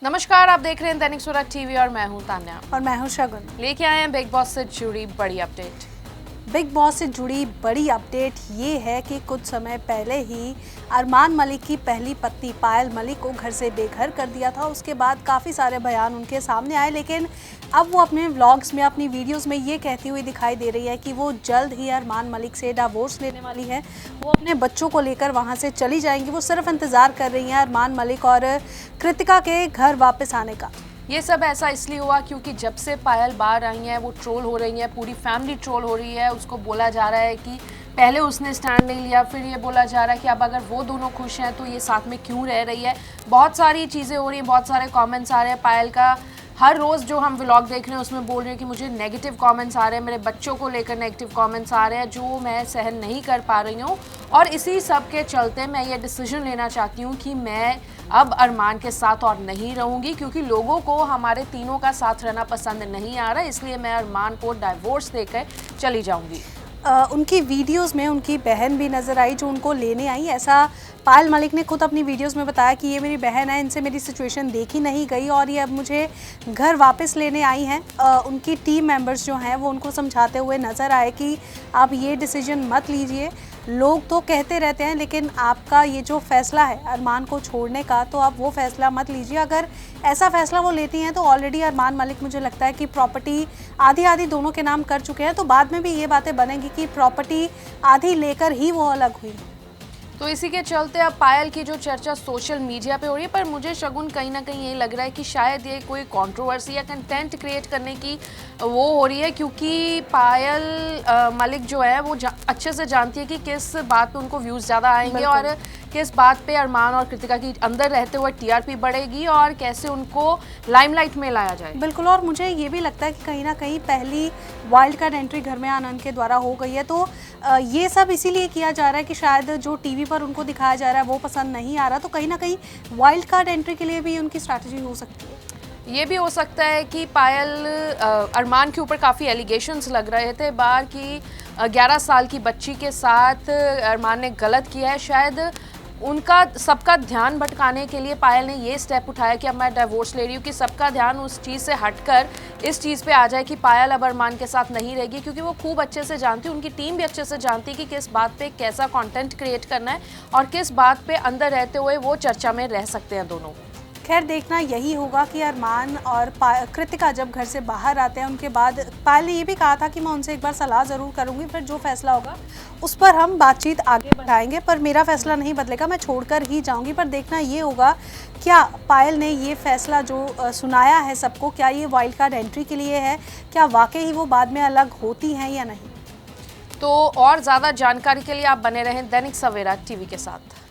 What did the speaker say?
नमस्कार, आप देख रहे हैं दैनिक सवेरा टीवी और मैं हूं तान्या और मैं हूं शगुन। लेके आए हैं बिग बॉस से जुड़ी बड़ी अपडेट। बिग बॉस से जुड़ी बड़ी अपडेट ये है कि कुछ समय पहले ही अरमान मलिक की पहली पत्नी पायल मलिक को घर से बेघर कर दिया था। उसके बाद काफ़ी सारे बयान उनके सामने आए, लेकिन अब वो अपने व्लॉग्स में, अपनी वीडियोस में ये कहती हुई दिखाई दे रही है कि वो जल्द ही अरमान मलिक से डिवोर्स लेने वाली है। वो अपने बच्चों को लेकर वहाँ से चली जाएंगी। वो सिर्फ इंतज़ार कर रही हैं अरमान मलिक और कृतिका के घर वापस आने का। ये सब ऐसा इसलिए हुआ क्योंकि जब से पायल बाहर आई है वो ट्रोल हो रही है, पूरी फैमिली ट्रोल हो रही है। उसको बोला जा रहा है कि पहले उसने स्टैंड नहीं लिया, फिर ये बोला जा रहा है कि अब अगर वो दोनों खुश हैं तो ये साथ में क्यों रह रही है। बहुत सारी चीज़ें हो रही हैं, बहुत सारे कमेंट्स आ रहे हैं। पायल का हर रोज़ जो हम व्लॉग देख रहे हैं उसमें बोल रहे हैं कि मुझे नेगेटिव कमेंट्स आ रहे हैं, मेरे बच्चों को लेकर नेगेटिव कमेंट्स आ रहे हैं जो मैं सहन नहीं कर पा रही हूँ। और इसी सब के चलते मैं ये डिसीजन लेना चाहती हूँ कि मैं अब अरमान के साथ और नहीं रहूँगी, क्योंकि लोगों को हमारे तीनों का साथ रहना पसंद नहीं आ रहा, इसलिए मैं अरमान को डिवोर्स देकर चली जाऊँगी। उनकी वीडियोस में उनकी बहन भी नज़र आई जो उनको लेने आई। ऐसा पायल मलिक ने खुद अपनी वीडियोस में बताया कि ये मेरी बहन है, इनसे मेरी सिचुएशन देखी नहीं गई और ये अब मुझे घर वापस लेने आई हैं। उनकी टीम मेंबर्स जो हैं वो उनको समझाते हुए नज़र आए कि आप ये डिसीजन मत लीजिए। लोग तो कहते रहते हैं, लेकिन आपका ये जो फ़ैसला है अरमान को छोड़ने का, तो आप वो फ़ैसला मत लीजिए। अगर ऐसा फ़ैसला वो लेती हैं तो ऑलरेडी अरमान मलिक मुझे लगता है कि प्रॉपर्टी आधी आधी दोनों के नाम कर चुके हैं, तो बाद में भी ये बातें बनेंगी कि प्रॉपर्टी आधी लेकर ही वो अलग हुई। तो इसी के चलते अब पायल की जो चर्चा सोशल मीडिया पे हो रही है, पर मुझे शगुन कहीं ना कहीं ये लग रहा है कि शायद ये कोई कंट्रोवर्सी या कंटेंट क्रिएट करने की वो हो रही है, क्योंकि पायल मलिक जो है वो अच्छे से जानती है कि किस बात पे उनको व्यूज़ ज़्यादा आएंगे और किस बात पे अरमान और कृतिका की अंदर रहते हुए टीआरपी बढ़ेगी और कैसे उनको लाइमलाइट में लाया जाए। बिल्कुल, और मुझे ये भी लगता है कि कहीं ना कहीं पहली वाइल्ड कार्ड एंट्री घर में आनंद के द्वारा हो गई है, तो ये सब इसीलिए किया जा रहा है कि शायद जो टीवी पर उनको दिखाया जा रहा है वो पसंद नहीं आ रहा, तो कहीं ना कहीं वाइल्ड कार्ड एंट्री के लिए भी उनकी स्ट्रैटेजी हो सकती है। ये भी हो सकता है कि पायल अरमान के ऊपर काफ़ी एलिगेशंस लग रहे थे बाहर की 11 साल की बच्ची के साथ अरमान ने गलत किया है। शायद उनका सबका ध्यान भटकाने के लिए पायल ने ये स्टेप उठाया कि अब मैं डिवोर्स ले रही हूँ, कि सबका ध्यान उस चीज़ से हटकर इस चीज़ पे आ जाए कि पायल अब अरमान के साथ नहीं रहेगी, क्योंकि वो खूब अच्छे से जानती है, उनकी टीम भी अच्छे से जानती है कि किस बात पे कैसा कंटेंट क्रिएट करना है और किस बात पे अंदर रहते हुए वो चर्चा में रह सकते हैं दोनों। खैर, देखना यही होगा कि अरमान और कृतिका जब घर से बाहर आते हैं उनके बाद पायल ने ये भी कहा था कि मैं उनसे एक बार सलाह ज़रूर करूंगी, फिर जो फैसला होगा उस पर हम बातचीत आगे बढ़ाएंगे, पर मेरा फैसला नहीं बदलेगा, मैं छोड़कर ही जाऊंगी। पर देखना ये होगा क्या पायल ने ये फैसला जो सुनाया है सबको, क्या ये वाइल्ड कार्ड एंट्री के लिए है, क्या वाकई ही वो बाद में अलग होती हैं या नहीं। तो और ज़्यादा जानकारी के लिए आप बने रहें दैनिक सवेरा टीवी के साथ।